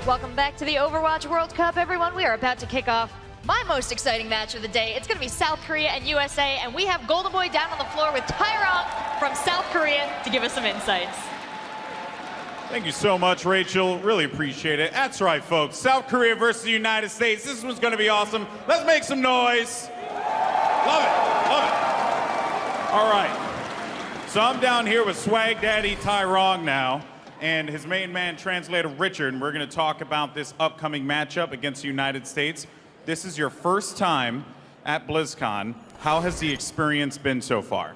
Welcome back to the Overwatch World Cup, everyone. We are about to kick off my most exciting match of the day. It's going to be South Korea and USA, and we have Golden Boy down on the floor with Tyrong from South Korea to give us some insights. Thank you so much, Rachel. Really appreciate it. That's right, folks. South Korea versus the United States. This one's going to be awesome. Let's make some noise. Love it. Love it. All right. So I'm down here with Swag Daddy Tyrong now, and his main man translator Richard, and we're going to talk about this upcoming matchup against the United States. This is your first time at BlizzCon. How has the experience been so far?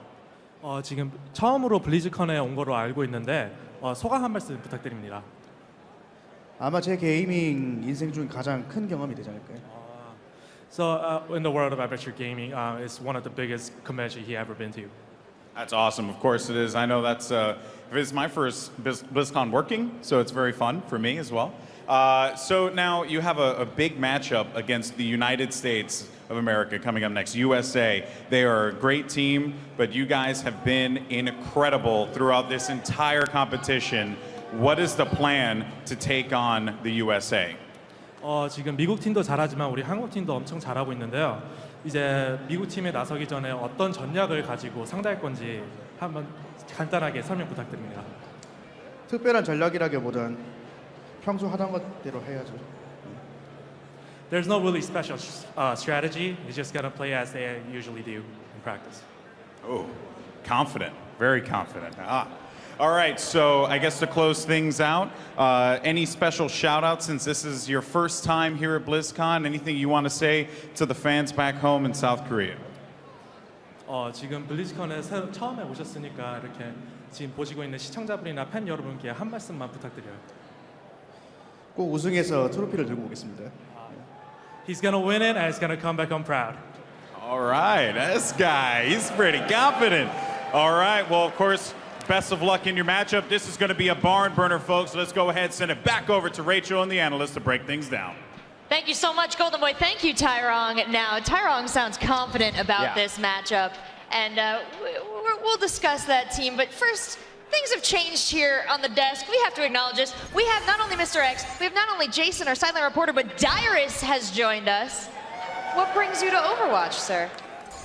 지금 처음으로 블리즈컨에 온 거로 알고 있는데 소감 한 말씀 부탁드립니다. 아마 제 게이밍 인생 중 가장 큰 경험이 되지 않을까요? So in the world of adventure gaming, it's one of the biggest conventions he ever been to. That's awesome. Of course it is. I know it's my first BlizzCon working, so it's very fun for me as well. So now you have a big matchup against the United States of America coming up next, USA. They are a great team, but you guys have been incredible throughout this entire competition. What is the plan to take on the USA? 지금 미국 팀도 잘하지만 우리 한국 팀도 엄청 잘하고 있는데요. 이제 미국 팀에 나서기 전에 어떤 전략을 가지고 상대할 건지 한번 간단하게 설명 부탁드립니다. 특별한 전략이라기보단 평소 하던 것대로 해야죠. There's no really special strategy. You just gotta play as they usually do in practice. Oh, confident, very confident. All right, so I guess to close things out, any special shout outs since this is your first time here at BlizzCon? Anything you want to say to the fans back home in South Korea? 지금 블리즈컨에 처음에 오셨으니까 이렇게 지금 보시고 있는 시청자분이나 팬 여러분께 한 말씀만 부탁드려요. 꼭 우승해서 트로피를 들고 오겠습니다. He's gonna win it and he's gonna come back home proud. All right, this guy, he's pretty confident. All right, well, of course, best of luck in your matchup. This is going to be a barn burner, folks. Let's go ahead and send it back over to Rachel and the analysts to break things down. Thank you so much, Golden Boy. Thank you, Tyrong. Now, Tyrong sounds confident about this matchup, and we'll discuss that team. But first, things have changed here on the desk. We have to acknowledge this. We have not only Mr. X, we have not only Jason, our silent reporter, but Dyrus has joined us. What brings you to Overwatch, sir?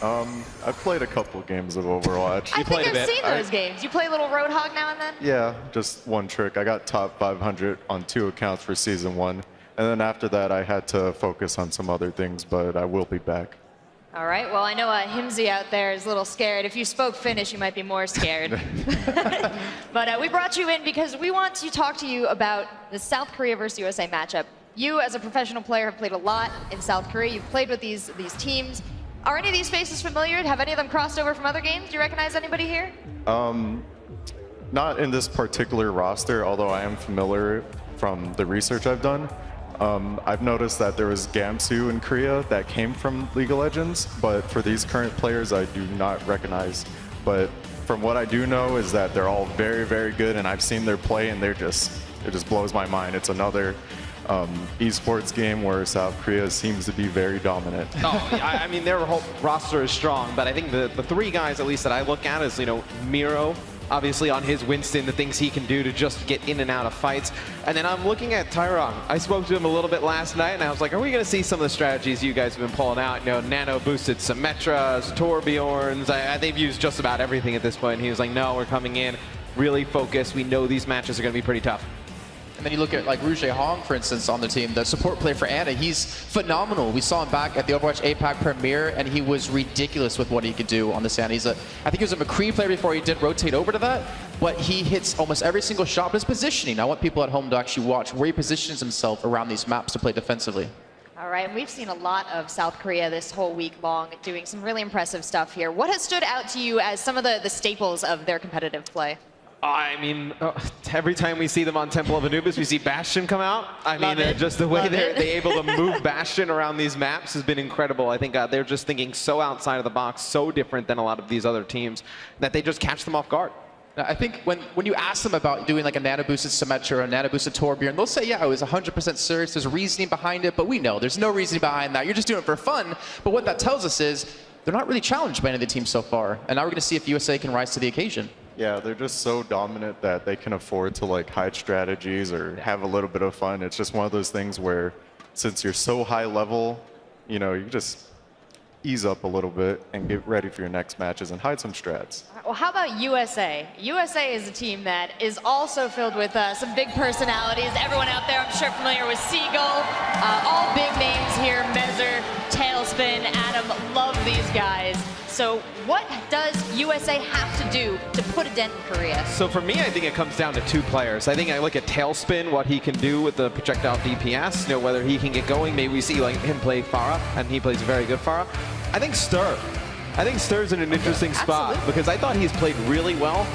I've played a couple games of Overwatch. I think I've seen those games. You play a little Roadhog now and then? Yeah, just one trick. I got top 500 on 2 accounts for Season 1. And then after that, I had to focus on some other things, but I will be back. All right, well, I know Himsy out there is a little scared. If you spoke Finnish, you might be more scared. But we brought you in because we want to talk to you about the South Korea versus USA matchup. You, as a professional player, have played a lot in South Korea. You've played with these teams. Are any of these faces familiar? Have any of them crossed over from other games? Do you recognize anybody here? Not in this particular roster, although I am familiar from the research I've done. I've noticed that there was Gamsu in Korea that came from League of Legends, but for these current players, I do not recognize. But from what I do know is that they're all very, very good, and I've seen their play, and it just blows my mind. It's another esports game where South Korea seems to be very dominant. I mean, their whole roster is strong, but I think the 3 guys, at least that I look at, is, Miro, obviously on his Winston, the things he can do to just get in and out of fights. And then I'm looking at Tyrong. I spoke to him a little bit last night, and I was like, are we going to see some of the strategies you guys have been pulling out? Nano-boosted Symmetras, Torbjorns. They've used just about everything at this point. And he was like, no, we're coming in really focused. We know these matches are going to be pretty tough. And then you look at like Rouge Hong, for instance, on the team, the support player for Ana. He's phenomenal. We saw him back at the Overwatch APAC premiere, and he was ridiculous with what he could do on this Ana. I think he was a McCree player before he did rotate over to that, but he hits almost every single shot. But his positioning, I want people at home to actually watch where he positions himself around these maps to play defensively. All right, and we've seen a lot of South Korea this whole week long doing some really impressive stuff here. What has stood out to you as some of the staples of their competitive play? I mean, every time we see them on Temple of Anubis, we see Bastion come out. I mean, just the way they're able to move Bastion around these maps has been incredible. I think they're just thinking so outside of the box, so different than a lot of these other teams, that they just catch them off guard. I think when you ask them about doing like a nano-boosted Symmetra or a nano-boosted Torbjorn, they'll say, yeah, it was 100% serious, there's reasoning behind it, but we know there's no reasoning behind that. You're just doing it for fun. But what that tells us is they're not really challenged by any of the teams so far. And now we're going to see if USA can rise to the occasion. Yeah, they're just so dominant that they can afford to like hide strategies or have a little bit of fun. It's just one of those things where since you're so high level, you know, you just ease up a little bit and get ready for your next matches and hide some strats. Well, how about USA? USA is a team that is also filled with some big personalities. Everyone out there, I'm sure, familiar with Seagull. All big names here, Mezzer, Tailspin, Adam, love these guys. So what does USA have to do to put a dent in Korea? So for me, I think it comes down to two players. I think I look at Tailspin, what he can do with the projectile DPS, you know, whether he can get going. Maybe we see like him play Pharah, and he plays very good Pharah. I think Stir. I think Stir's in an interesting spot Absolutely. because I thought he's played really well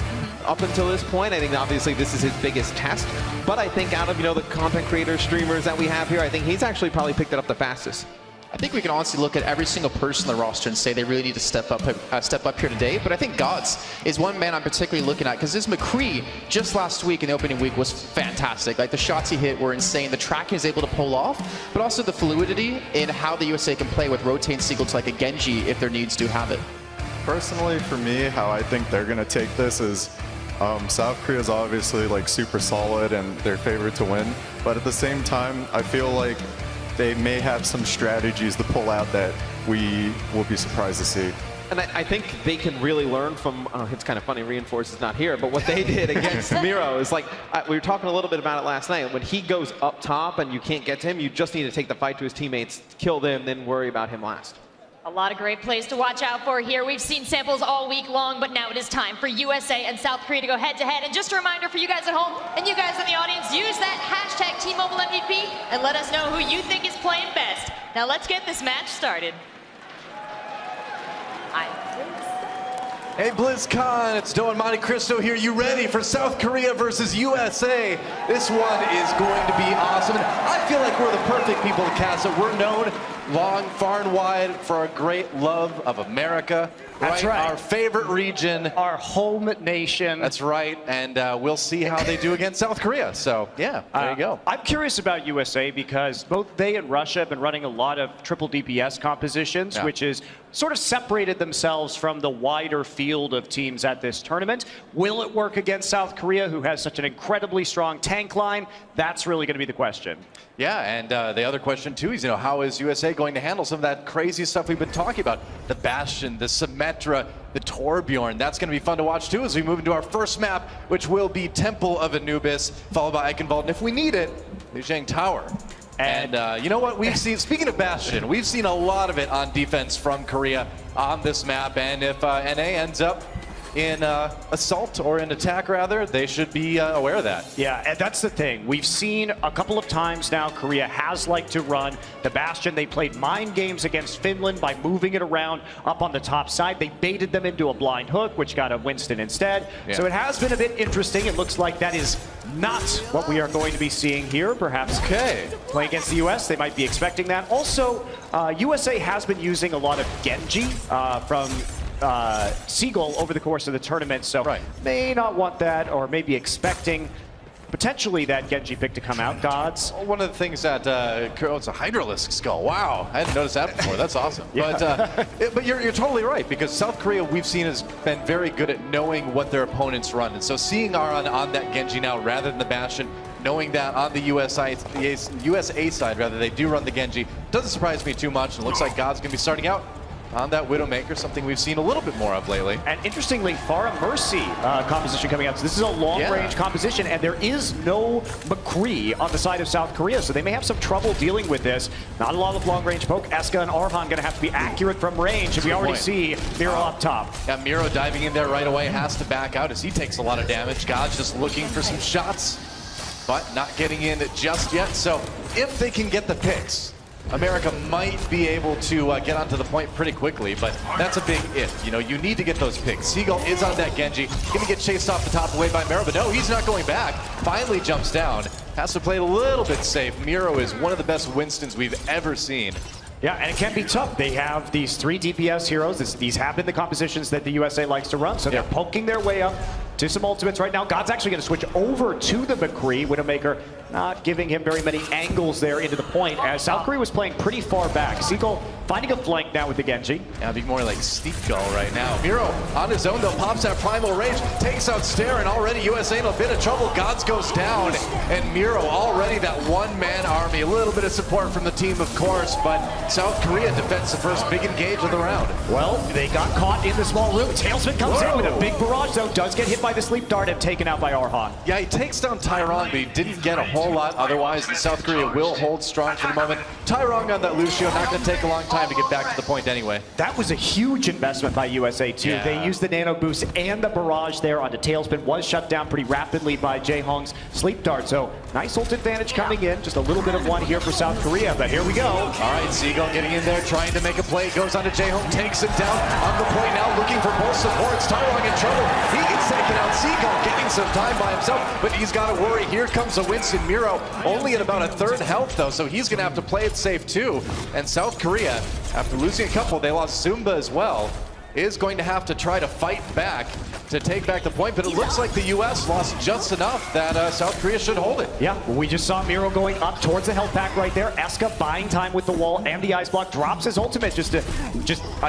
up until this point. I think obviously this is his biggest test, but I think out of, you know, the content creators, streamers that we have here, I think he's actually probably picked it up the fastest. I think we can honestly look at every single person on the roster and say they really need to step up here today. But I think Gods is one man I'm particularly looking at because this McCree just last week in the opening week was fantastic. Like the shots he hit were insane. The track he was able to pull off, but also the fluidity in how the USA can play with rotating Seagull to like a Genji if their needs do have it. Personally, for me, how I think they're gonna take this is South Korea is obviously like super solid and they're favored to win, but at the same time, I feel like they may have some strategies to pull out that we will be surprised to see. And I think they can really learn from, it's kind of funny, Reinforce is not here, but what they did against Miro is like, we were talking a little bit about it last night. When he goes up top and you can't get to him, you just need to take the fight to his teammates, kill them, then worry about him last. A lot of great plays to watch out for here. We've seen samples all week long, but now it is time for USA and South Korea to go head-to-head. And just a reminder for you guys at home and you guys in the audience, use that hashtag #TMobileMVP and let us know who you think is playing best. Now let's get this match started. Hey BlizzCon, it's Doe and Monte Cristo here. You ready for South Korea versus USA? This one is going to be awesome. And I feel like we're the perfect people to cast it. We're known long, far and wide for our great love of America. That's right. Our favorite region. Our home nation. That's right. And we'll see how they do against South Korea. So, yeah, there you go. I'm curious about USA because both they and Russia have been running a lot of triple DPS compositions, which is sort of separated themselves from the wider field of teams at this tournament. Will it work against South Korea, who has such an incredibly strong tank line? That's really going to be the question. Yeah, and the other question too is, you know, how is USA going to handle some of that crazy stuff we've been talking about? The Bastion, the Symmetra, the Torbjorn. That's going to be fun to watch too as we move into our first map, which will be Temple of Anubis, followed by Eichenwald, and if we need it, Lijiang Tower. And you know what we've seen, speaking of Bastion, we've seen a lot of it on defense from Korea on this map, and if NA ends up in assault or in attack rather, they should be aware of that. Yeah, and that's the thing. We've seen a couple of times now Korea has liked to run the Bastion. They played mind games against Finland by moving it around up on the top side. They baited them into a blind hook, which got a Winston instead. Yeah. So it has been a bit interesting. It looks like that is not what we are going to be seeing here. Perhaps playing against the US, they might be expecting that. Also, USA has been using a lot of Genji from Seagull over the course of the tournament, so may not want that, or maybe expecting potentially that Genji pick to come out. Gods. One of the things that it's a Hydralisk skull. Wow, I hadn't noticed that before. That's awesome. But you're totally right, because South Korea we've seen has been very good at knowing what their opponents run, and so seeing Aron on that Genji now rather than the Bastion, knowing that on the USA side rather, they do run the Genji, doesn't surprise me too much. And it looks like God's gonna be starting out on that Widowmaker, something we've seen a little bit more of lately. And interestingly, Pharah Mercy composition coming out. So this is a long-range composition, and there is no McCree on the side of South Korea, so they may have some trouble dealing with this. Not a lot of long-range poke. Eska and Arhan going to have to be accurate from range, and we already see Miro up top. Yeah, Miro diving in there right away, has to back out as he takes a lot of damage. God's just looking for some shots, but not getting in just yet. So if they can get the picks, America might be able to get onto the point pretty quickly, but that's a big if. You know, you need to get those picks. Seagull is on that Genji. Gonna get chased off the top away by Miro, but no, he's not going back. Finally jumps down. Has to play a little bit safe. Miro is one of the best Winstons we've ever seen. Yeah, and it can be tough. They have these 3 DPS heroes. These have been the compositions that the USA likes to run, so they're poking their way up to some ultimates right now. God's actually going to switch over to the McCree. Widowmaker not giving him very many angles there into the point, as South Korea was playing pretty far back. Seagull finding a flank now with the Genji. Yeah, it'd be more like Steep Gull right now. Miro on his own though, pops that Primal Rage, takes out Stare, and already USA in a bit of trouble. Gods goes down, and Miro already that one-man army. A little bit of support from the team, of course, but South Korea defends the first big engage of the round. Well, they got caught in the small room. Tailspin comes in with a big barrage, though. Does get hit by the sleep dart and taken out by Arhan. Yeah, he takes down Tyrong, but he didn't get a whole lot otherwise, and South Korea will hold strong for the moment. Tyrong on that Lucio, not going to take a long time to get back to the point anyway. That was a huge investment by USA, too. Yeah. They used the nano boost and the barrage there onto Tailspin. Was shut down pretty rapidly by Jae-Hong's sleep dart. So nice ult advantage coming in. Just a little bit of one here for South Korea, but here we go. All right, Seagull getting in there, trying to make a play. Goes on to Jae-Hong, takes it down on the point now, looking for both supports. Tyrong in trouble. He gets taken out. Seagull getting some time by himself, but he's got to worry. Here comes a Winston. Miro only at about a third health, though, so he's going to have to play it safe, too. And South Korea, after losing a couple, they lost Zumba as well, is going to have to try to fight back to take back the point, but it looks like the U.S. lost just enough that South Korea should hold it. Yeah, we just saw Miro going up towards the health pack right there. Eska buying time with the wall and the ice block, drops his ultimate just to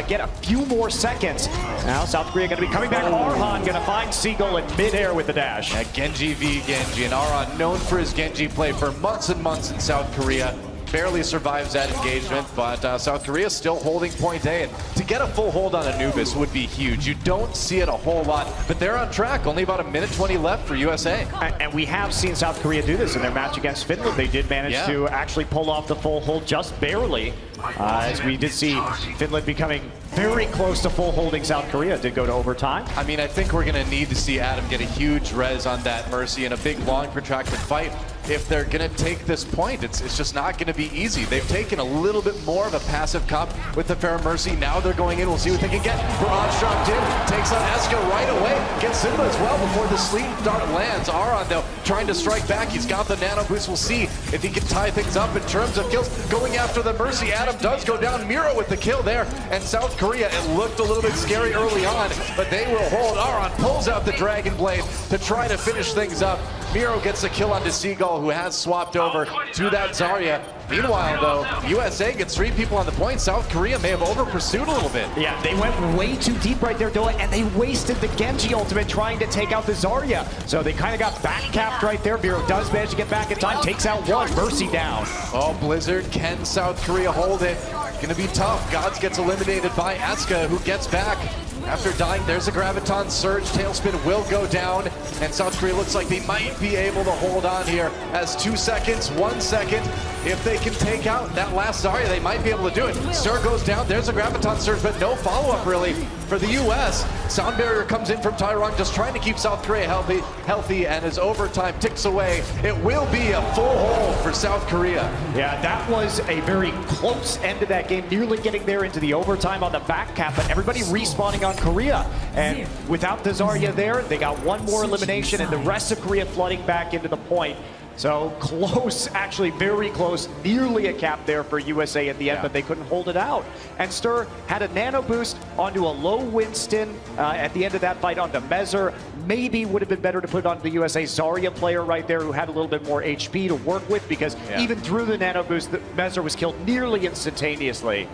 get a few more seconds. Now South Korea going to be coming back. Arhan going to find Seagull in midair with the dash. Yeah, Genji v Genji, and Arhan known for his Genji play for months and months in South Korea. Barely survives that engagement, but South Korea still holding point A, and to get a full hold on Anubis would be huge. You don't see it a whole lot, but they're on track. Only about a minute 20 left for USA. And we have seen South Korea do this in their match against Finland. They did manage to actually pull off the full hold just barely, as we did see Finland becoming very close to full holding South Korea. Did go to overtime. I mean, I think we're going to need to see Adam get a huge res on that Mercy in a big, long, protracted fight. If they're going to take this point, it's just not going to be easy. They've taken a little bit more of a passive comp with the Fair Mercy. Now they're going in. We'll see what they can get. Barrage dropped in. Takes on Eska right away. Gets Simba as well before the sleep dart lands. Aron, though, trying to strike back. He's got the nano boost. We'll see if he can tie things up in terms of kills. Going after the Mercy. Adam does go down. Miro with the kill there. And South Korea, it looked a little bit scary early on, but they will hold. Aron pulls out the Dragon Blade to try to finish things up. Miro gets the kill onto Seagull, who has swapped over to that Zarya. Meanwhile, though, USA gets 3 people on the point. South Korea may have over-pursued a little bit. Yeah, they went way too deep right there, Doa, and they wasted the Genji ultimate trying to take out the Zarya. So they kind of got back-capped right there. Miro does manage to get back in time, takes out one, Mercy down. Oh, Blizzard, can South Korea hold it? Gonna be tough. Gods gets eliminated by Eska, who gets back. After dying, there's a Graviton Surge. Tailspin will go down, and South Korea looks like they might be able to hold on here as 2 seconds, 1 second. If they can take out that last Zarya, they might be able to do it. Sir goes down, there's a Graviton Surge, but no follow-up really for the U.S. Sound Barrier comes in from Tyrong, just trying to keep South Korea healthy, and as overtime ticks away, it will be a full hold for South Korea. Yeah, that was a very close end to that game, nearly getting there into the overtime on the back cap, but everybody respawning on Korea. And without the Zarya there, they got one more elimination, and the rest of Korea flooding back into the point. So close, actually very close, nearly a cap there for USA at the end, but they couldn't hold it out. And Stir had a nano boost onto a low Winston at the end of that fight onto Mezer. Maybe would have been better to put it onto the USA Zarya player right there, who had a little bit more HP to work with, because even through the nano boost, Mezer was killed nearly instantaneously.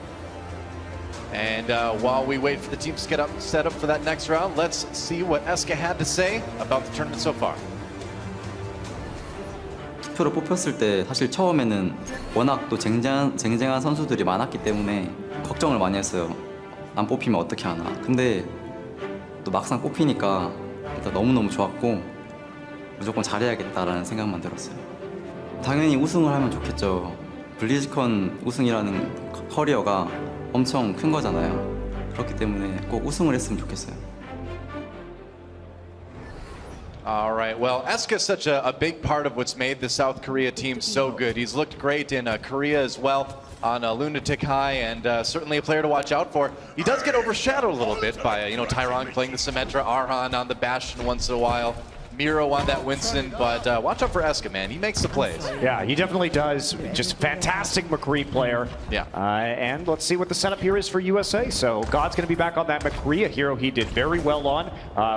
And while we wait for the teams to get set up for that next round, let's see what Eska had to say about the tournament so far. 투표로 뽑혔을 때 사실 처음에는 워낙 또 쟁쟁한 선수들이 많았기 때문에 걱정을 많이 했어요. 안 뽑히면 어떻게 하나. 근데 또 막상 뽑히니까 일단 너무너무 좋았고 무조건 잘해야겠다라는 생각만 들었어요. 당연히 우승을 하면 좋겠죠. 블리즈컨 우승이라는 커리어가 엄청 큰 거잖아요. 그렇기 때문에 꼭 우승을 했으면 좋겠어요. All right, well, Eska's such a big part of what's made the South Korea team so good. He's looked great in Korea as well on Lunatic High, and certainly a player to watch out for. He does get overshadowed a little bit by, Tyrong playing the Symmetra, Arhan on the Bastion once in a while. Miro on that Winston, but watch out for Eska, man. He makes the plays. Yeah, he definitely does. Just fantastic McCree player. Yeah. And let's see what the setup here is for USA. So God's going to be back on that McCree, a hero he did very well on.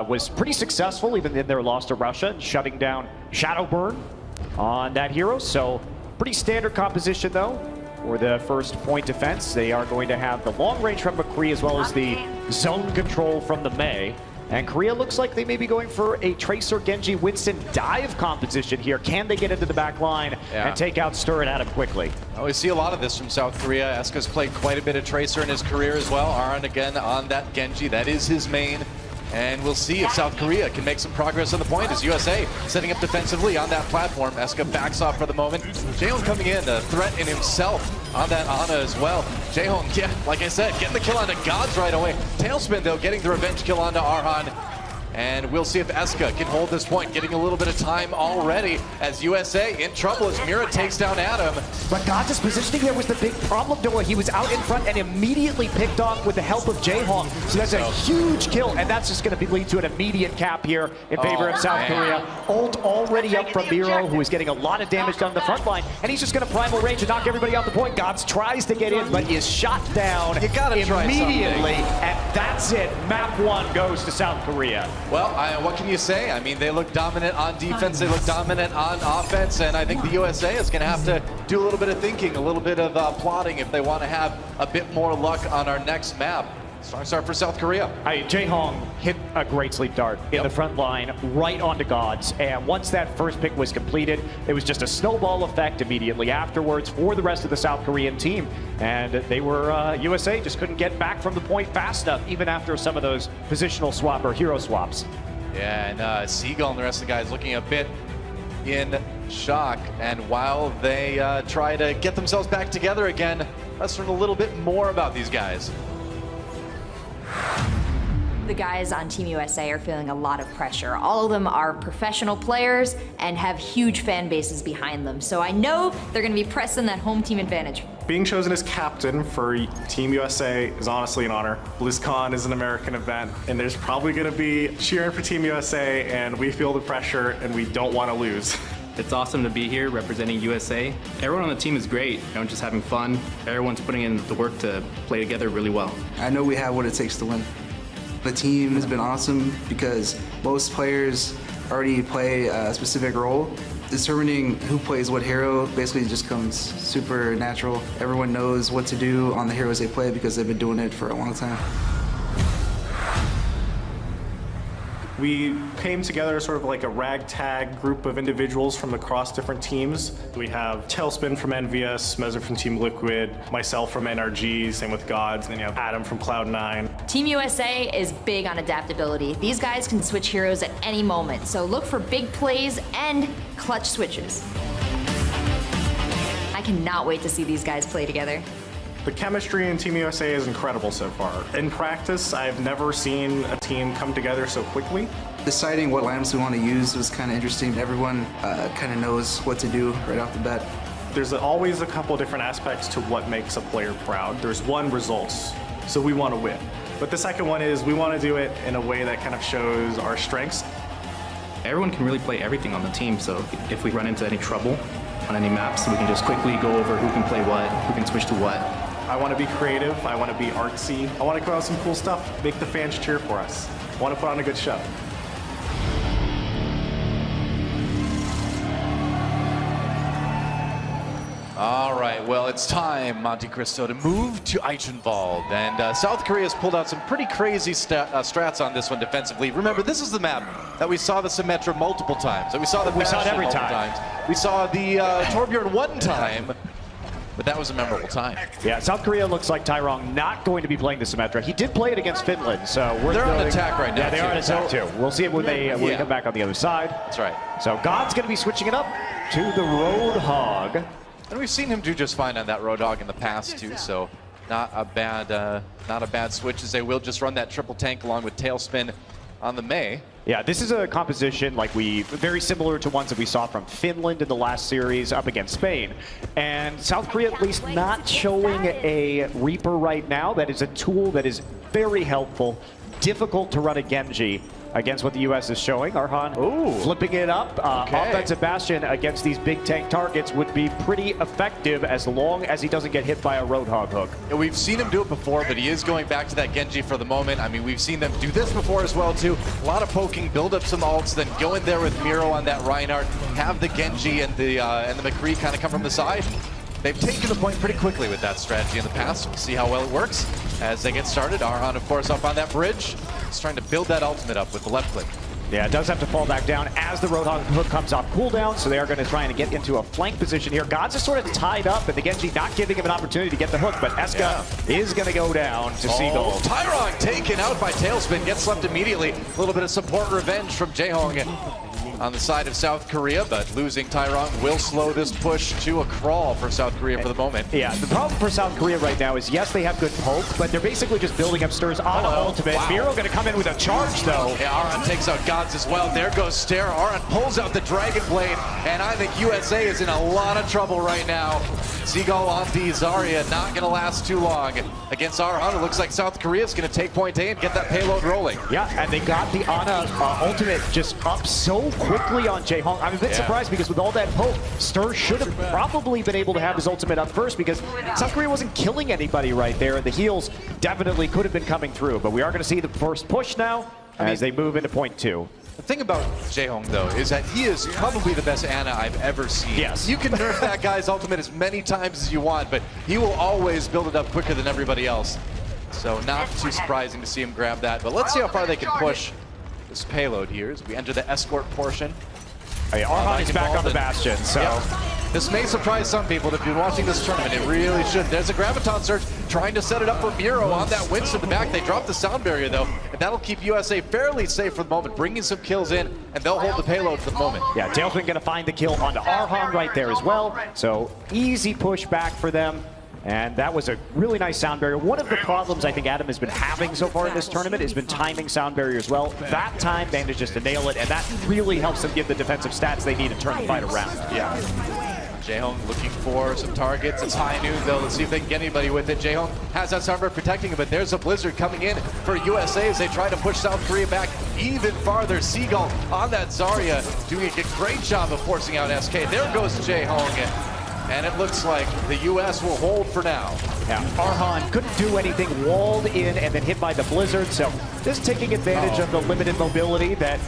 Was pretty successful even in their loss to Russia, shutting down Shadowburn on that hero. So pretty standard composition though. For the first point defense, they are going to have the long range from McCree as well as the zone control from the Mei. And Korea looks like they may be going for a Tracer, Genji, Winston dive composition here. Can they get into the back line and take out Stur and Adam quickly? Oh, we see a lot of this from South Korea. Eska's played quite a bit of Tracer in his career as well. Aran again on that Genji. That is his main. And we'll see if South Korea can make some progress on the point as USA setting up defensively on that platform. Eska backs off for the moment. Jaehong coming in, a threat in himself on that Ana as well. Jaehong, yeah, like I said, getting the kill onto Gods right away. Tailspin, though, getting the revenge kill onto Arhan. And we'll see if Eska can hold this point, getting a little bit of time already as USA in trouble as Mira takes down Adam. But Gods' positioning there was the big problem, though. He was out in front and immediately picked off with the help of Jaehong. So that's a huge kill, and that's just going to lead to an immediate cap here in favor of South Korea. Ult already up from Miro, who is getting a lot of damage down the front line, and he's just going to primal range and knock everybody off the point. Gods tries to get in, but is shot down immediately, and that's it. Map 1 goes to South Korea. Well, what can you say? I mean, they look dominant on defense, they look dominant on offense, and I think the USA is going to have to do a little bit of thinking, a little bit of plotting if they want to have a bit more luck on our next map. Strong start for South Korea. Jaehong hit a great sleep dart in the front line, right onto Gods. And once that first pick was completed, it was just a snowball effect immediately afterwards for the rest of the South Korean team. And they were, USA just couldn't get back from the point fast enough, even after some of those positional swap or hero swaps. Yeah, and Seagull and the rest of the guys looking a bit in shock. And while they try to get themselves back together again, let's learn a little bit more about these guys. The guys on Team USA are feeling a lot of pressure. All of them are professional players and have huge fan bases behind them. So I know they're going to be pressing that home team advantage. Being chosen as captain for Team USA is honestly an honor. BlizzCon is an American event, and there's probably going to be cheering for Team USA, and we feel the pressure, and we don't want to lose. It's awesome to be here representing USA. Everyone on the team is great. Everyone's just having fun. Everyone's putting in the work to play together really well. I know we have what it takes to win. The team has been awesome because most players already play a specific role. Determining who plays what hero basically just comes super natural. Everyone knows what to do on the heroes they play because they've been doing it for a long time. We came together sort of like a ragtag group of individuals from across different teams. We have Tailspin from Envious, Mezzer from Team Liquid, myself from NRG, same with Gods, and then you have Adam from Cloud9. Team USA is big on adaptability. These guys can switch heroes at any moment, so look for big plays and clutch switches. I cannot wait to see these guys play together. The chemistry in Team USA is incredible so far. In practice, I've never seen a team come together so quickly. Deciding what lineups we want to use was kind of interesting. Everyone kind of knows what to do right off the bat. There's always a couple different aspects to what makes a player proud. There's one, results, so we want to win. But the second one is we want to do it in a way that kind of shows our strengths. Everyone can really play everything on the team, so if we run into any trouble on any maps, we can just quickly go over who can play what, who can switch to what. I want to be creative, I want to be artsy, I want to come out with some cool stuff, make the fans cheer for us. I want to put on a good show. All right, well, it's time, Monte Cristo, to move to Eichenwald. And South Korea has pulled out some pretty crazy strats on this one defensively. Remember, this is the map that we saw the Symmetra multiple times. That we saw the We saw it every multiple time. times. We saw the Torbjorn one time. But that was a memorable time. Yeah, South Korea looks like Tyrong not going to be playing the Symmetra. He did play it against Finland, so they're on attack right now. Yeah, they are on attack too. We'll see it when they come back on the other side. That's right. So God's going to be switching it up to the Roadhog. And we've seen him do just fine on that Roadhog in the past too, so not a bad switch, as they will just run that triple tank along with Tailspin on the Mei. Yeah, this is a composition very similar to ones that we saw from Finland in the last series up against Spain. And South Korea at least not showing a Reaper right now. That is a tool that is very helpful, difficult to run a Genji. against what the U.S. is showing. Arhan flipping it up. Offensive Bastion against these big tank targets would be pretty effective as long as he doesn't get hit by a Roadhog hook. Yeah, we've seen him do it before, but he is going back to that Genji for the moment. I mean, we've seen them do this before as well, too. A lot of poking, build up some ults, then go in there with Miro on that Reinhardt, have the Genji and the McCree kind of come from the side. They've taken the point pretty quickly with that strategy in the past. We'll see how well it works as they get started. Arhan, of course, up on that bridge. He's trying to build that ultimate up with the left click. Yeah, it does have to fall back down as the Roadhog hook comes off cooldown, so they are going to try and get into a flank position here. God's is sort of tied up, and the Genji not giving him an opportunity to get the hook, but Eska is going to go down to Seagull. Tyrong taken out by Tailspin, gets left immediately. A little bit of support revenge from Jaehong on the side of South Korea, but losing Tyrong will slow this push to a crawl for South Korea for the moment. Yeah, the problem for South Korea right now is, yes, they have good poke, but they're basically just building up stirs on ultimate. Wow. Miro going to come in with a charge, though. Yeah, Arhan takes out Gods as well. There goes Stair. Arhan pulls out the Dragon Blade, and I think USA is in a lot of trouble right now. Seagull on the Zarya, not going to last too long. Against Arhan, it looks like South Korea is going to take point A and get that payload rolling. Yeah, and they got the Ana ultimate just up so quickly on Jaehong. I'm a bit surprised because with all that poke, Stur should have probably been able to have his ultimate up first because South Korea wasn't killing anybody right there, and the heals definitely could have been coming through. But we are going to see the first push now as they move into point 2. The thing about Jaehong, though, is that he is probably the best Ana I've ever seen. Yes. You can nerf that guy's ultimate as many times as you want, but he will always build it up quicker than everybody else. So not too surprising to see him grab that. But let's see how far they can push this payload here as we enter the escort portion. Arhan is back on the Bastion, so... Yep. This may surprise some people. If you've been watching this tournament, it really should. There's a Graviton Surge trying to set it up for Miro on that Winston in the back. They drop the sound barrier, though, and that'll keep USA fairly safe for the moment, bringing some kills in, and they'll hold the payload for the moment. Yeah, Tailspin going to find the kill onto Arhan right there as well, so easy push back for them. And that was a really nice sound barrier. One of the problems I think Adam has been having so far in this tournament has been timing sound barriers well. That time manages to nail it, and that really helps them give the defensive stats they need to turn the fight around. Yeah. Jaehong looking for some targets. It's high noon, though. Let's see if they can get anybody with it. Jaehong has that sound barrier protecting him, but there's a Blizzard coming in for USA as they try to push South Korea back even farther. Seagull on that Zarya doing a great job of forcing out SK. There goes Jaehong. And it looks like the U.S. will hold for now. Yeah, Arhan couldn't do anything, walled in and then hit by the Blizzard, so just taking advantage of the limited mobility that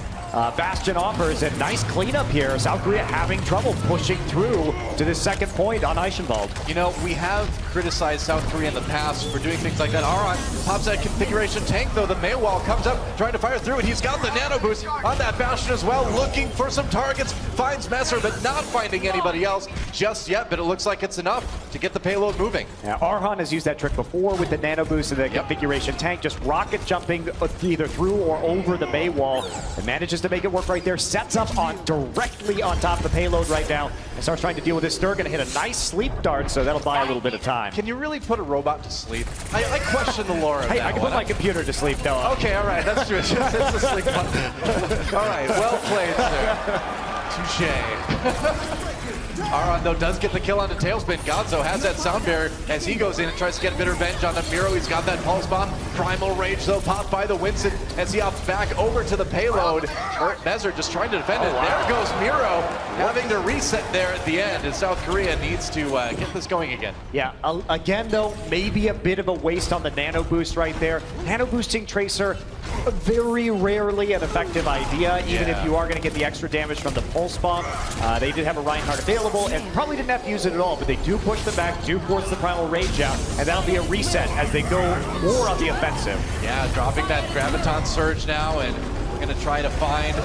Bastion offers. A nice cleanup here. South Korea having trouble pushing through to the second point on Eichenwald. You know, we have criticized South Korea in the past for doing things like that. Arhan pops that configuration tank, though. The May wall comes up, trying to fire through it. He's got the nano boost on that Bastion as well, looking for some targets. Finds Messer, but not finding anybody else just yet, but it looks like it's enough to get the payload moving. Yeah, Arhan has used that trick before with the nano boost and the configuration tank, just rocket jumping either through or over the May wall, and manages to make it work right there. Sets up on directly on top of the payload right now and starts trying to deal with this. Stur going to hit a nice sleep dart, so that'll buy a little bit of time. Can you really put a robot to sleep? I question the lore of Hey, that I can one. put my computer to sleep, Noah. Okay, all right, that's true. It's a sleep button. All right, well played, sir. Touche. Arhan, though, does get the kill onto Tailspin. Gonzo has that sound barrier as he goes in and tries to get a bit of revenge on the Miro. He's got that pulse bomb. Primal Rage, though, popped by the Winston as he opts back over to the payload. Messer just trying to defend it. There goes Miro, having to reset there at the end as South Korea needs to get this going again. Yeah, again, though, maybe a bit of a waste on the nano boost right there. Nano boosting Tracer, very rarely an effective idea, even if you are going to get the extra damage from the pulse bomb. They did have a Reinhardt available and probably didn't have to use it at all, but they do push them back, do force the Primal Rage out, and that'll be a reset as they go more on the offensive. Yeah, dropping that Graviton Surge now, and we're going to try to find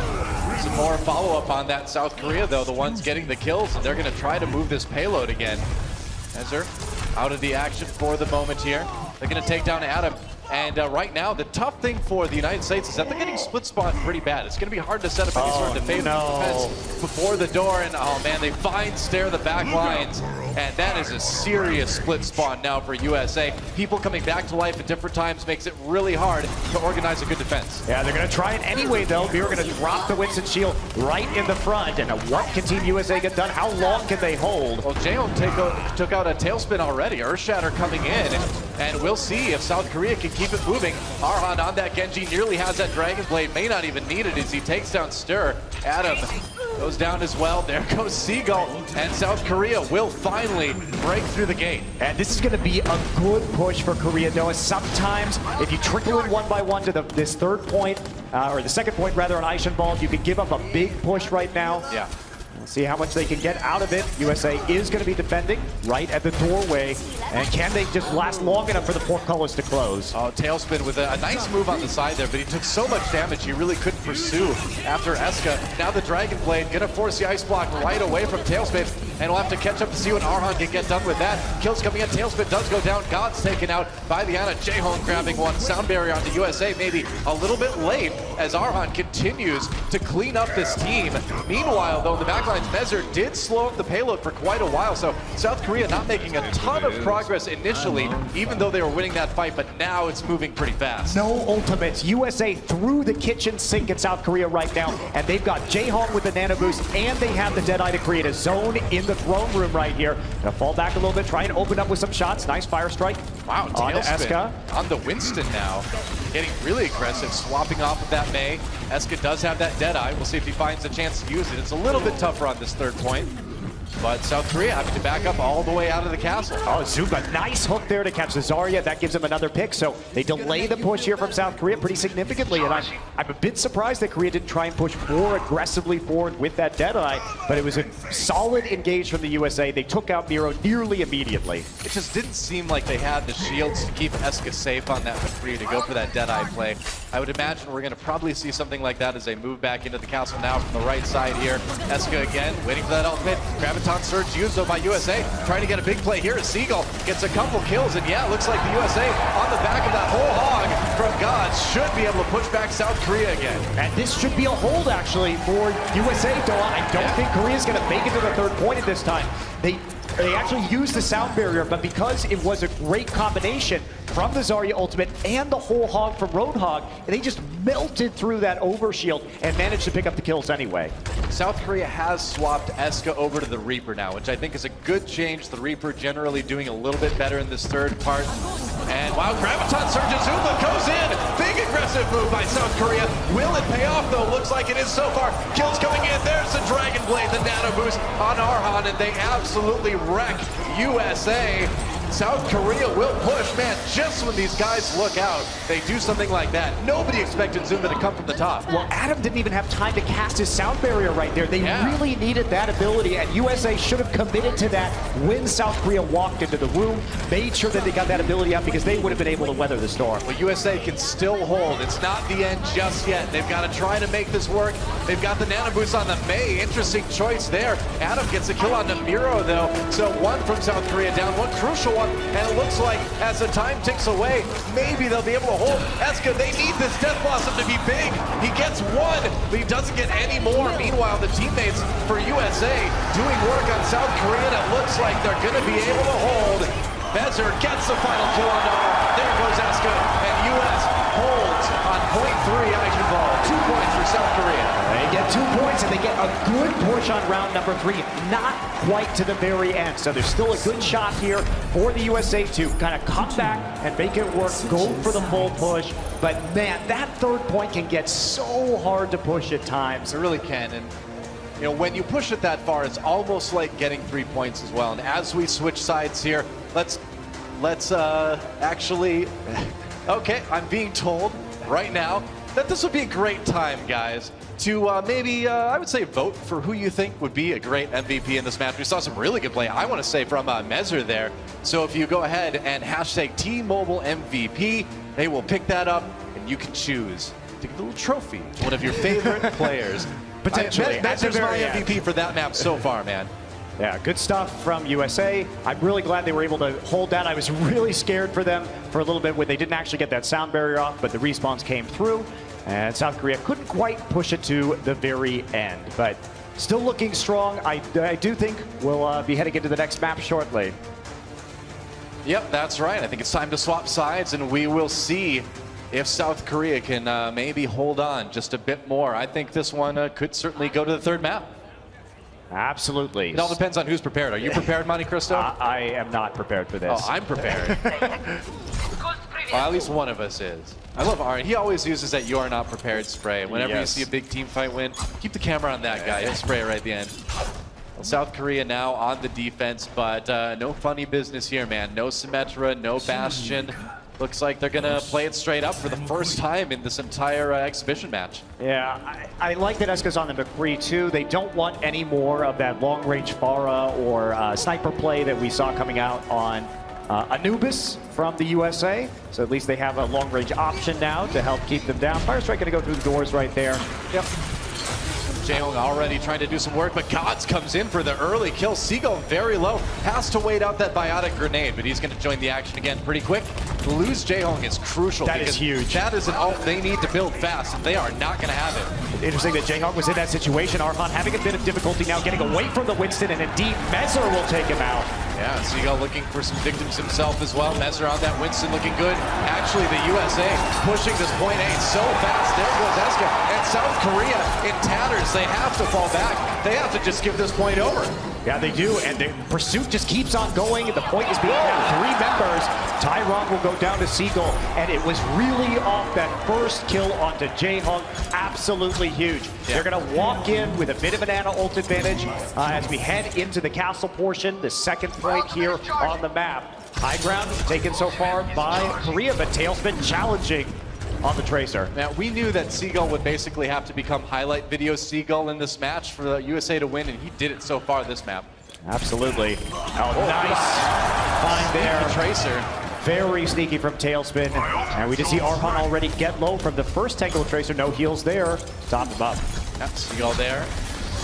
some more follow-up on that. South Korea, though, the ones getting the kills, and they're going to try to move this payload again. Ezra out of the action for the moment here. They're going to take down Adam. And right now, the tough thing for the United States is that they're getting split spawn pretty bad. It's going to be hard to set up any sort of defense before the door. And oh man, they find Stair the back lines. And that is a serious split spawn now for USA. People coming back to life at different times makes it really hard to organize a good defense. Yeah, they're going to try it anyway, though. We're going to drop the Winston shield right in the front. And what can Team USA get done? How long can they hold? Well, Jaehong took out a Tailspin already. Earthshatter coming in. And we'll see if South Korea can keep it moving. Arhan on that Genji nearly has that Dragon Blade, may not even need it as he takes down Stir. Adam goes down as well. There goes Seagull, and South Korea will finally break through the gate. And this is going to be a good push for Korea, Noah. Sometimes, if you trickle in one by one to this third point, or the second point rather on Eichenwald, you can give up a big push right now. Yeah. We'll see how much they can get out of it. USA is going to be defending right at the doorway. And can they just last long enough for the portcullis to close? Oh, Tailspin with a nice move on the side there, but he took so much damage he really couldn't pursue after Eska. Now the Dragon Blade gonna force the ice block right away from Tailspin, and we'll have to catch up to see what Arhan can get done with that. Kills coming in, Tailspin does go down, God's taken out by the Ana. Jehong grabbing one, sound barrier onto USA, maybe a little bit late as Arhan continues to clean up this team. Meanwhile, though, in the backlines, Mezer did slow up the payload for quite a while, so South Korea not making a ton of progress initially, even though they were winning that fight, but now it's moving pretty fast. No ultimates. USA through the kitchen sink in South Korea right now, and they've got Jehong with the nano boost, and they have the Deadeye to create a zone in the throne room right here. Gonna fall back a little bit, try and open up with some shots. Nice fire strike. Wow, on Eska. On the Winston now. Getting really aggressive, swapping off of that Mei. Eska does have that Deadeye. We'll see if he finds a chance to use it. It's a little bit tougher on this third point. But South Korea having to back up all the way out of the castle. Oh, Zuba, nice hook there to catch the Zarya. That gives him another pick. So they delay the push here from South Korea pretty significantly. And I'm a bit surprised that Korea didn't try and push more aggressively forward with that Deadeye. But it was a solid engage from the USA. They took out Miro nearly immediately. It just didn't seem like they had the shields to keep Eska safe on that McCree to go for that Deadeye play. I would imagine we're going to probably see something like that as they move back into the castle now from the right side here. Eska again, waiting for that ultimate. Graviton surge used though by USA. Trying to get a big play here as Seagull gets a couple kills. And yeah, looks like the USA on the back of that whole hog from Gods should be able to push back South Korea again. And this should be a hold actually for USA, Doa. I don't think Korea's going to make it to the third point at this time. They actually used the sound barrier, but because it was a great combination from the Zarya ultimate and the whole hog from Roadhog, they just melted through that overshield and managed to pick up the kills anyway. South Korea has swapped Eska over to the Reaper now, which I think is a good change. The Reaper generally doing a little bit better in this third part. And wow, Graviton Surge Zumba goes in. Big aggressive move by South Korea. Will it pay off though? Looks like it is so far. Kills coming in. There's the Dragon Blade, the nano boost on Arhan, and they absolutely wreck USA. South Korea will push, man, just when these guys look out, they do something like that. Nobody expected Zumba to come from the top. Well, Adam didn't even have time to cast his sound barrier right there. They really needed that ability, and USA should have committed to that when South Korea walked into the room, made sure that they got that ability out because they would have been able to weather the storm. Well, USA can still hold. It's not the end just yet. They've got to try to make this work. They've got the nano boost on the Mei. Interesting choice there. Adam gets a kill on the Miro, though. So one from South Korea down, one crucial one. And it looks like as the time ticks away, maybe they'll be able to hold Eska. They need this Death Blossom to be big. He gets one, but he doesn't get any more. Meanwhile, the teammates for USA doing work on South Korea, and it looks like they're going to be able to hold. Bezer gets the final kill on Nara. There goes Eska, and US holds on point 3 Eichenwald. 2 points for South Korea. They get 2 points, and they get a good push on round number 3. Not quite to the very end, so there's still a good shot here for the USA to kind of come back and make it work, go for the full push. But man, that third point can get so hard to push at times. It really can, and you know, when you push it that far, it's almost like getting 3 points as well. And as we switch sides here, let's actually, okay, I'm being told right now that this would be a great time, guys, to maybe, I would say, vote for who you think would be a great MVP in this match. We saw some really good play, I want to say, from Mezer there. So if you go ahead and hashtag T-Mobile MVP, they will pick that up, and you can choose to get a little trophy to one of your favorite players. Potentially. Mezer's my MVP for that map so far, man. Yeah, good stuff from USA. I'm really glad they were able to hold that. I was really scared for them for a little bit when they didn't actually get that sound barrier off, but the respawns came through, and South Korea couldn't quite push it to the very end. But still looking strong. I do think we'll be heading into the next map shortly. Yep, that's right. I think it's time to swap sides, and we will see if South Korea can maybe hold on just a bit more. I think this one could certainly go to the third map. Absolutely. It all depends on who's prepared. Are you prepared, Monte Cristo? I am not prepared for this. Oh, I'm prepared. Well, at least one of us is. I love Arn. He always uses that "you are not prepared" spray. Whenever you see a big team fight win, keep the camera on that guy. He'll spray it right at the end. Well, South Korea now on the defense, but no funny business here, man. No Symmetra, no Bastion. Looks like they're gonna play it straight up for the first time in this entire exhibition match. Yeah, I like that Eska's on the McCree too. They don't want any more of that long-range Pharah or sniper play that we saw coming out on Anubis from the USA. So at least they have a long-range option now to help keep them down. Firestrike gonna go through the doors right there. Yep. Jaehoong already trying to do some work, but Gods comes in for the early kill. Seagull very low, has to wait out that biotic grenade, but he's going to join the action again pretty quick. To lose Jaehoong is crucial. That is huge. That is an ult they need to build fast, and they are not going to have it. Interesting that Jaehoong was in that situation. Arhan having a bit of difficulty now getting away from the Winston, and indeed Mezzer will take him out. Yeah, Seagull looking for some victims himself as well. Mezzer on that Winston looking good. Actually, the USA pushing this point A so fast. There goes Eska. And South Korea in tatters. They have to fall back. They have to just give this point over. Yeah, they do, and the pursuit just keeps on going. The point is being held. 3 members. Tyron will go down to Seagull, and it was really off that first kill onto Jaehoong. Absolutely huge. Yeah. They're going to walk in with a bit of an Ana ult advantage as we head into the castle portion, the second point here on the map. High ground taken so far by Korea, but Tailspin challenging on the Tracer. Now, we knew that Seagull would basically have to become highlight video Seagull in this match for the USA to win, and he did it so far this map. Absolutely. Oh, nice find there. The Tracer. Very sneaky from Tailspin. And we just see Arhan already get low from the first tangle Tracer. No heals there. Top him up. Yep, Seagull there.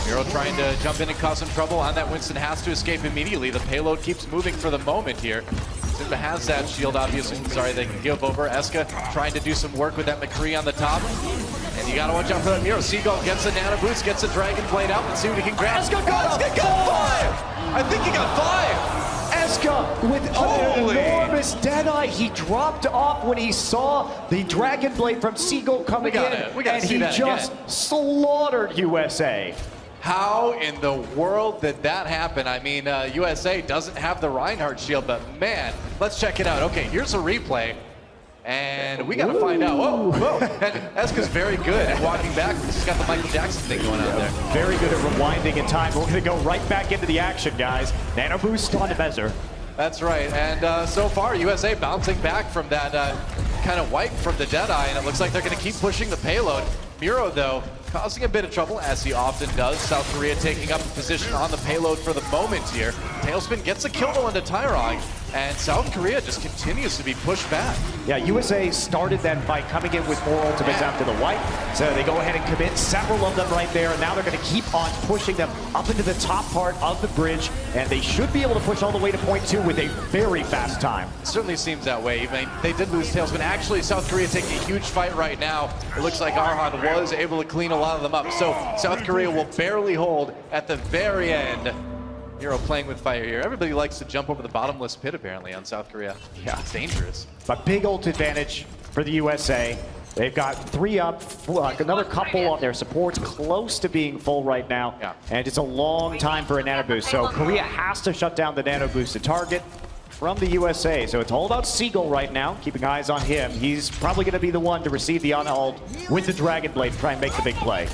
Miro trying to jump in and cause some trouble on that. Winston has to escape immediately. The payload keeps moving for the moment here. Simba has that shield, obviously. Sorry, they can give over. Eska trying to do some work with that McCree on the top. And you gotta watch out for that Miro. Seagull gets a nano boost, gets a Dragon Blade out. Let's see what he can grab. Eska got 5! I think he got 5! Eska with an enormous Deadeye. He dropped off when he saw the Dragon Blade from Seagull coming in. And he just slaughtered USA. How in the world did that happen? I mean, USA doesn't have the Reinhardt shield, but man, let's check it out. Okay, here's a replay. And we gotta find out. Whoa, whoa. And Eska's very good at walking back. He's got the Michael Jackson thing going on there. Very good at rewinding in time. We're gonna go right back into the action, guys. Nano boost on the Mezzer. That's right, and so far, USA bouncing back from that kind of wipe from the Deadeye, and it looks like they're gonna keep pushing the payload. Miro, though, causing a bit of trouble, as he often does. South Korea taking up a position on the payload for the moment here. Tailspin gets a kill though into Tyrong, and South Korea just continues to be pushed back. Yeah, USA started that fight coming in with more ultimates after the wipe, so they go ahead and commit several of them right there, and now they're going to keep on pushing them up into the top part of the bridge, and they should be able to push all the way to point 2 with a very fast time. It certainly seems that way. I mean, they did lose Tailspin. Actually, South Korea taking a huge fight right now. It looks like Arhan was able to clean a lot of them up, so South Korea will barely hold at the very end. Miro playing with fire here. Everybody likes to jump over the bottomless pit, apparently, on South Korea. Yeah, it's dangerous. But big ult advantage for the USA. They've got 3 up, another couple on their supports, close to being full right now. Yeah. And it's a long time for a nano boost. So Korea has to shut down the nano boost to target from the USA. So it's all about Seagull right now, keeping eyes on him. He's probably going to be the one to receive the Ana ult with the Dragon Blade to try and make the big play.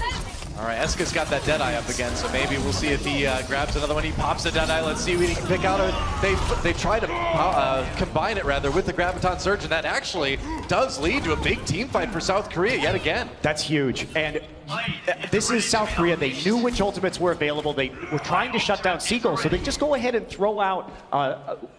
All right, Eska's got that Deadeye up again, so maybe we'll see if he grabs another one. He pops the Deadeye. Let's see what he can pick out. They try to combine it, rather, with the Graviton Surge, and that actually does lead to a big team fight for South Korea yet again. That's huge. And this is South Korea. They knew which ultimates were available. They were trying to shut down Seagull, so they just go ahead and throw out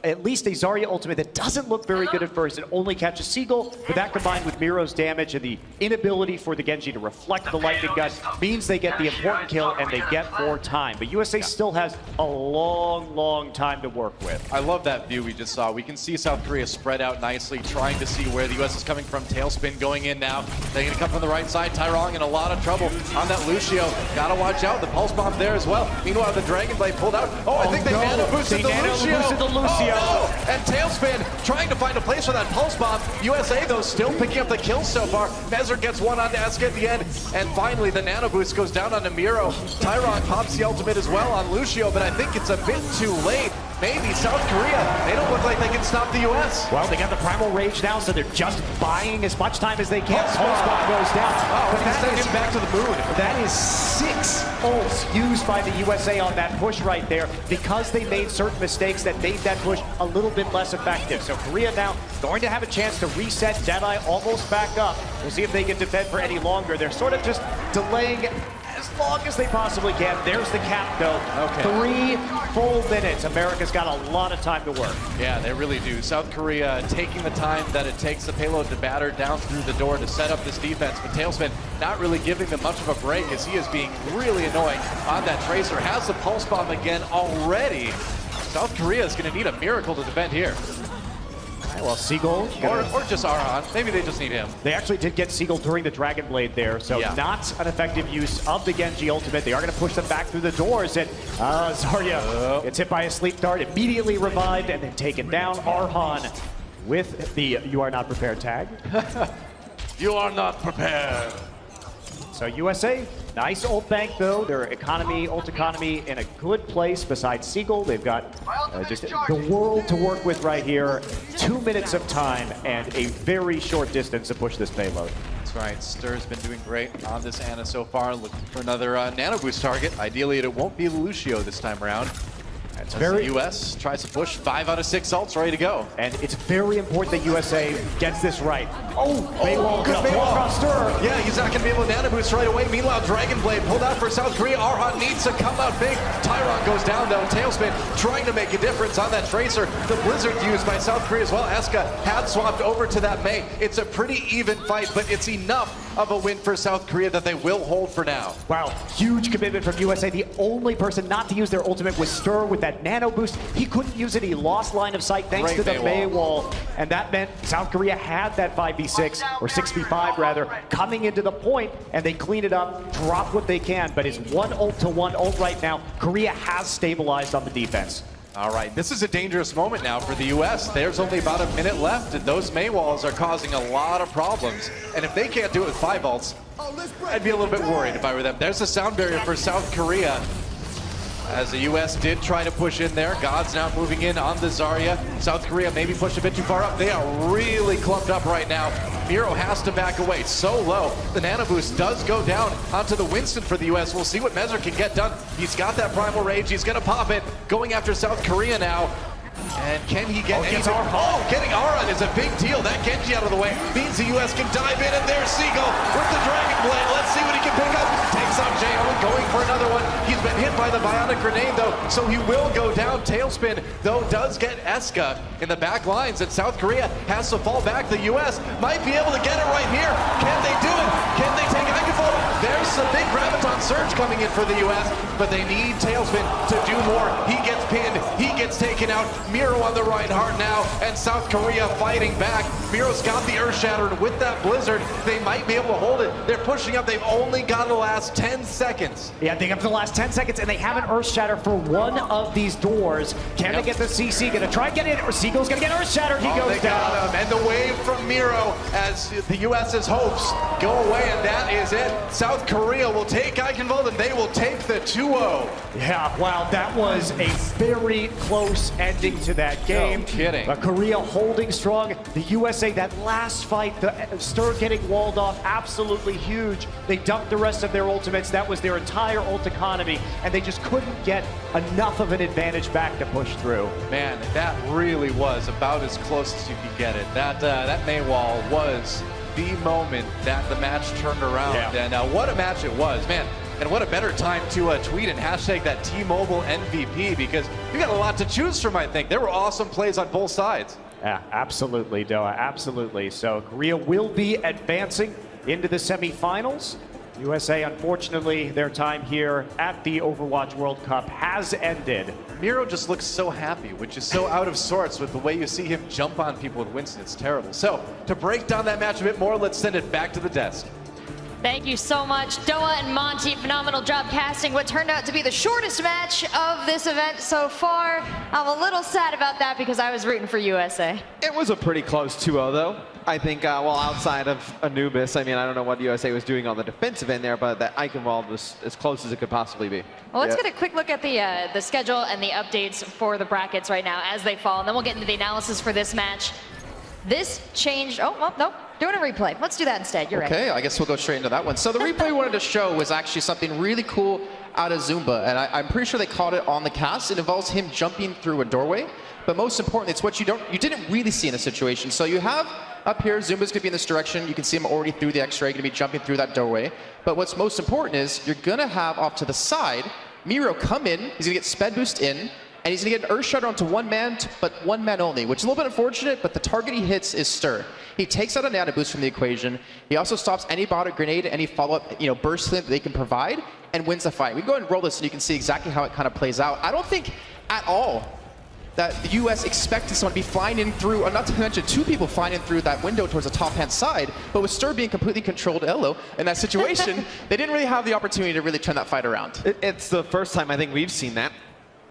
at least a Zarya ultimate that doesn't look very good at first. It only catches Seagull, but that combined with Miro's damage and the inability for the Genji to reflect the lightning gun means they get the important kill and they get more time. But USA still has a long, long time to work with. I love that view we just saw. We can see South Korea spread out nicely, trying to see where the US is coming from. Tailspin going in now. They're going to come from the right side. Tyrong in a lot of trouble. trouble on that Lucio. Gotta watch out, the pulse bomb there as well. Meanwhile, the Dragon Blade pulled out. Oh, I think they nano boosted the Lucio. Oh, no. And Tailspin trying to find a place for that pulse bomb. USA, though, still picking up the kills so far. Mezzer gets one onto Eska at the end. And finally, the nano boost goes down onto Miro. Tyron pops the ultimate as well on Lucio, but I think it's a bit too late. Maybe South Korea, they don't look like they can stop the US. Well, they got the Primal Rage now, so they're just buying as much time as they can. Pulse bomb goes down. Oh, but that is back to the moon. That is 6 ults used by the USA on that push right there because they made certain mistakes that made that push a little bit less effective. So Korea now going to have a chance to reset. Deadeye almost back up. We'll see if they can defend for any longer. They're sort of just delaying as long as they possibly can. There's the cap, though. Okay. 3 full minutes. America's got a lot of time to work. Yeah, they really do. South Korea taking the time that it takes the payload to batter down through the door to set up this defense, but Tailspin not really giving them much of a break as he is being really annoying on that Tracer. Has the pulse bomb again already. South Korea is going to need a miracle to defend here. Well, Seagull. Or just Arhan. Maybe they just need him. They actually did get Seagull during the Dragon Blade there, so not an effective use of the Genji ultimate. They are going to push them back through the doors, and Zarya gets hit by a sleep dart, immediately revived, and then taken down. Arhan with the "You are not prepared" tag. You are not prepared. So USA, nice ult bank though. Their ult economy in a good place besides Seagull. They've got just the world to work with right here. 2 minutes of time and a very short distance to push this payload. That's right. Stir's been doing great on this Ana so far. Looking for another nano boost target. Ideally, it won't be Lucio this time around. As the US tries to push 5 out of 6 ults ready to go. And it's very important that USA gets this right. Good Stir. Yeah, he's not going to be able to nano boost right away. Meanwhile, Dragon Blade pulled out for South Korea. Arhan needs to come out big. Tyron goes down though. Tailspin trying to make a difference on that Tracer. The Blizzard used by South Korea as well. Eska had swapped over to that Mei. It's a pretty even fight, but it's enough of a win for South Korea that they will hold for now. Wow, huge commitment from USA. The only person not to use their ultimate was Stir with that nano boost. He couldn't use it. He lost line of sight thanks to the Mei wall. And that meant South Korea had that 5v6, or 6v5 rather, coming into the point, and they clean it up, drop what they can. But it's 1 ult to 1 ult right now. Korea has stabilized on the defense. All right, this is a dangerous moment now for the US. There's only about a minute left, and those Mei walls are causing a lot of problems. And if they can't do it with 5 ults, I'd be a little bit worried if I were them. There's a sound barrier for South Korea, as the US did try to push in there. God's now moving in on the Zarya. South Korea maybe pushed a bit too far up. They are really clumped up right now. Miro has to back away so low. The nano boost does go down onto the Winston for the US. We'll see what Mezzer can get done. He's got that Primal Rage. He's going to pop it. Going after South Korea now. And can he get anything? Getting Arhan is a big deal. That Genji out of the way means the US can dive in, and there's Seagull with the Dragon Blade. Let's see what he can pick up. Takes out Jaehoon, going for another one. He's been hit by the Bionic Grenade, though, so he will go down. Tailspin, though, does get Eska in the back lines, and South Korea has to fall back. The US might be able to get it right here. Can they do it? Can they take Eichenfold? There's a big Graviton Surge coming in for the US, but they need Tailspin to do more. He gets pinned. He gets taken out. Miro on the right heart now, and South Korea fighting back. Miro's got the Earth Shattered with that Blizzard. They might be able to hold it. They're pushing up. They've only got the last 10 seconds. Yeah, they have the last 10 seconds, and they have an Earth Shatter for one of these doors. Can they get the CC? Gonna try and get it, or Seagull's gonna get Earth Shattered. He goes down. Got him. And the wave from Miro as the US's hopes go away, and that is it. South Korea will take Eichenwald, and they will take the 2-0. Yeah, wow, that was a very close ending to that game. No kidding. Korea holding strong. The USA, that last fight, the Stir getting walled off, absolutely huge. They dumped the rest of their ultimates. That was their entire ult economy, and they just couldn't get enough of an advantage back to push through. Man, that really was about as close as you could get it. That Mei wall was the moment that the match turned around. And what a match it was, man. And what a better time to tweet and hashtag that T-Mobile MVP, because you got a lot to choose from, I think. There were awesome plays on both sides. Yeah, absolutely, Doa, absolutely. So Korea will be advancing into the semifinals. USA, unfortunately, their time here at the Overwatch World Cup has ended. Miro just looks so happy, which is so out of sorts with the way you see him jump on people with Winston. It's terrible. So, to break down that match a bit more, let's send it back to the desk. Thank you so much, Doa and Monty. Phenomenal job casting what turned out to be the shortest match of this event so far. I'm a little sad about that because I was rooting for USA. It was a pretty close 2-0 though. I think, well, outside of Anubis, I mean, I don't know what USA was doing on the defensive end there, but that Eichenwald was as close as it could possibly be. Well, let's get a quick look at the schedule and the updates for the brackets right now as they fall, and then we'll get into the analysis for this match. This changed, oh, well, nope, doing a replay. Let's do that instead, you're right. Okay, I guess we'll go straight into that one. So the replay we wanted to show was actually something really cool out of Zumba, and I'm pretty sure they caught it on the cast. It involves him jumping through a doorway, but most importantly, it's what you didn't really see in the situation. So you have up here, Zumba's gonna be in this direction. You can see him already through the X-ray, gonna be jumping through that doorway. But what's most important is you're gonna have off to the side, Miro come in, he's gonna get sped boost in, and he's gonna get an Earth Shredder onto one man, but one man only, which is a little bit unfortunate, but the target he hits is Stir. He takes out a nano boost from the equation. He also stops any bot grenade, any follow-up, burst that they can provide, and wins the fight. We can go ahead and roll this and you can see exactly how it kind of plays out. I don't think at all that the US expected someone to be flying in through, not to mention two people flying in through that window towards the top-hand side, but with Stir being completely controlled in that situation, they didn't really have the opportunity to really turn that fight around. It's the first time I think we've seen that.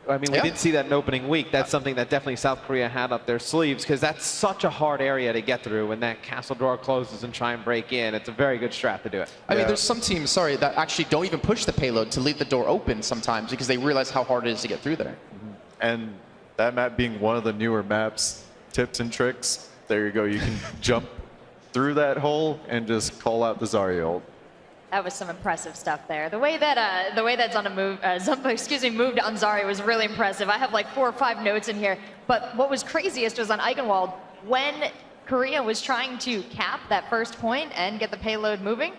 I mean, we did see that in opening week. That's something that definitely South Korea had up their sleeves because that's such a hard area to get through when that castle door closes and try and break in. It's a very good strat to do it. I mean, there's some teams, that actually don't even push the payload to leave the door open sometimes because they realize how hard it is to get through there. And that map being one of the newer maps, tips and tricks, there you go. You can jump through that hole and just call out the Zarya ult. That was some impressive stuff there. The way that Zumba moved on Zarya was really impressive. I have like 4 or 5 notes in here. But what was craziest was on Eichenwald, when Korea was trying to cap that first point and get the payload moving,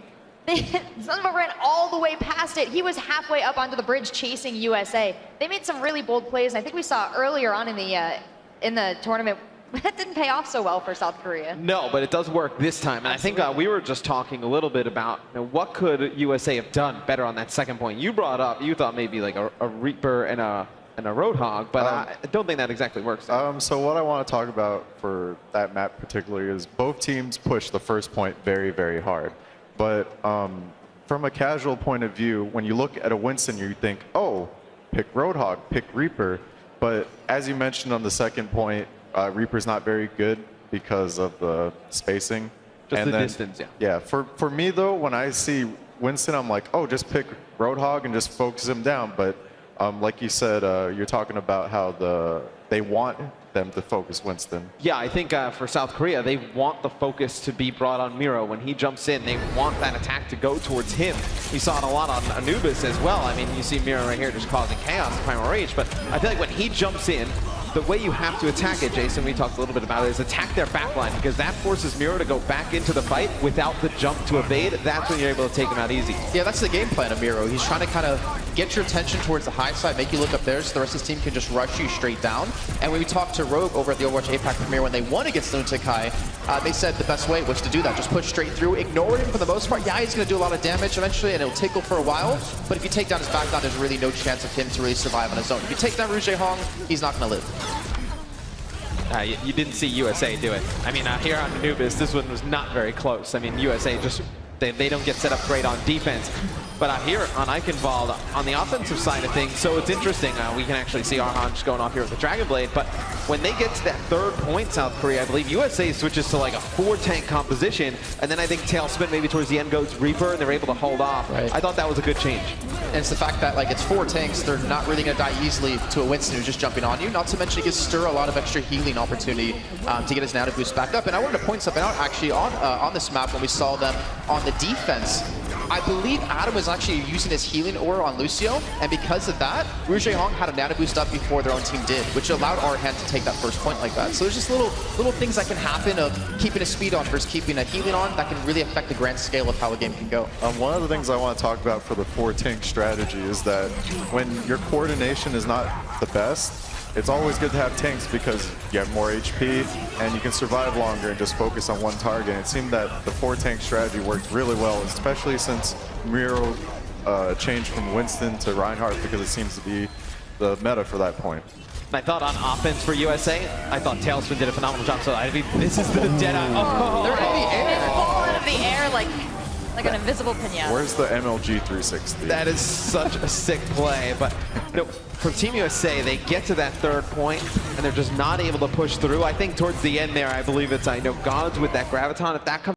Zumba ran all the way past it. He was halfway up onto the bridge chasing USA. They made some really bold plays, and I think we saw earlier on in the tournament. That didn't pay off so well for South Korea. No, but it does work this time. And Absolutely. I think we were just talking a little bit about what could USA have done better on that second point. You brought up, you thought maybe like a Reaper and a Roadhog, but I don't think that exactly works. So what I want to talk about for that map particularly is both teams pushed the first point very, very hard. But from a casual point of view, when you look at a Winston, you think, oh, pick Roadhog, pick Reaper. But as you mentioned on the second point, Reaper's not very good because of the spacing. Just the distance, yeah. Yeah, for me though, when I see Winston, I'm like, oh, just pick Roadhog and just focus him down. But like you said, you're talking about how they want them to focus Winston. Yeah, I think for South Korea, they want the focus to be brought on Miro. When he jumps in, they want that attack to go towards him. We saw it a lot on Anubis as well. I mean, you see Miro right here just causing chaos, Primal Rage, but I feel like when he jumps in, the way you have to attack it, Jason, we talked a little bit about it, is attack their backline, because that forces Miro to go back into the fight without the jump to evade. That's when you're able to take him out easy. Yeah, that's the game plan of Miro. He's trying to kind of get your attention towards the high side, make you look up there so the rest of his team can just rush you straight down. And when we talked to Rogue over at the Overwatch APAC Premier when they won against Lunatic High, they said the best way was to do that. Just push straight through, ignore him for the most part. Yeah, he's going to do a lot of damage eventually, and it'll tickle for a while. But if you take down his backline, there's really no chance of him to really survive on his own. If you take down Rouge Hong, he's not going to live. You didn't see USA do it. I mean, here on Anubis, this one was not very close. I mean, USA just, they don't get set up great on defense. But out here on Eichenwald, on the offensive side of things, so it's interesting. We can actually see Arhan just going off here with the Dragon Blade. But when they get to that third point, South Korea, I believe USA switches to like a 4-tank composition. And then I think Tailspin maybe towards the end goes Reaper, and they're able to hold off. Right. I thought that was a good change. And it's the fact that like it's 4 tanks, they're not really going to die easily to a Winston who's just jumping on you. Not to mention it gives Stir a lot of extra healing opportunity to get his nano boost back up. And I wanted to point something out actually on this map when we saw them on the defense. I believe Adam was actually using his healing aura on Lucio, and because of that, Rouge Hong had a nano boost up before their own team did, which allowed Arhan to take that first point like that. So there's just little things that can happen of keeping a speed on versus keeping a healing on that can really affect the grand scale of how a game can go. One of the things I want to talk about for the 4-tank strategy is that when your coordination is not the best, it's always good to have tanks because you have more HP and you can survive longer and just focus on one target. And it seemed that the 4-tank strategy worked really well, especially since Miro changed from Winston to Reinhardt because it seems to be the meta for that point. I thought on offense for USA, I thought Tailspin did a phenomenal job. So I mean, this is the dead eye. Oh, they're in the air. They fall out of the air like Like an invisible pinata. Where's the MLG 360? That is such a sick play, but no, for Team USA, they get to that third point, and they're just not able to push through. I think towards the end there, I believe it's, Gods with that Graviton. If that comes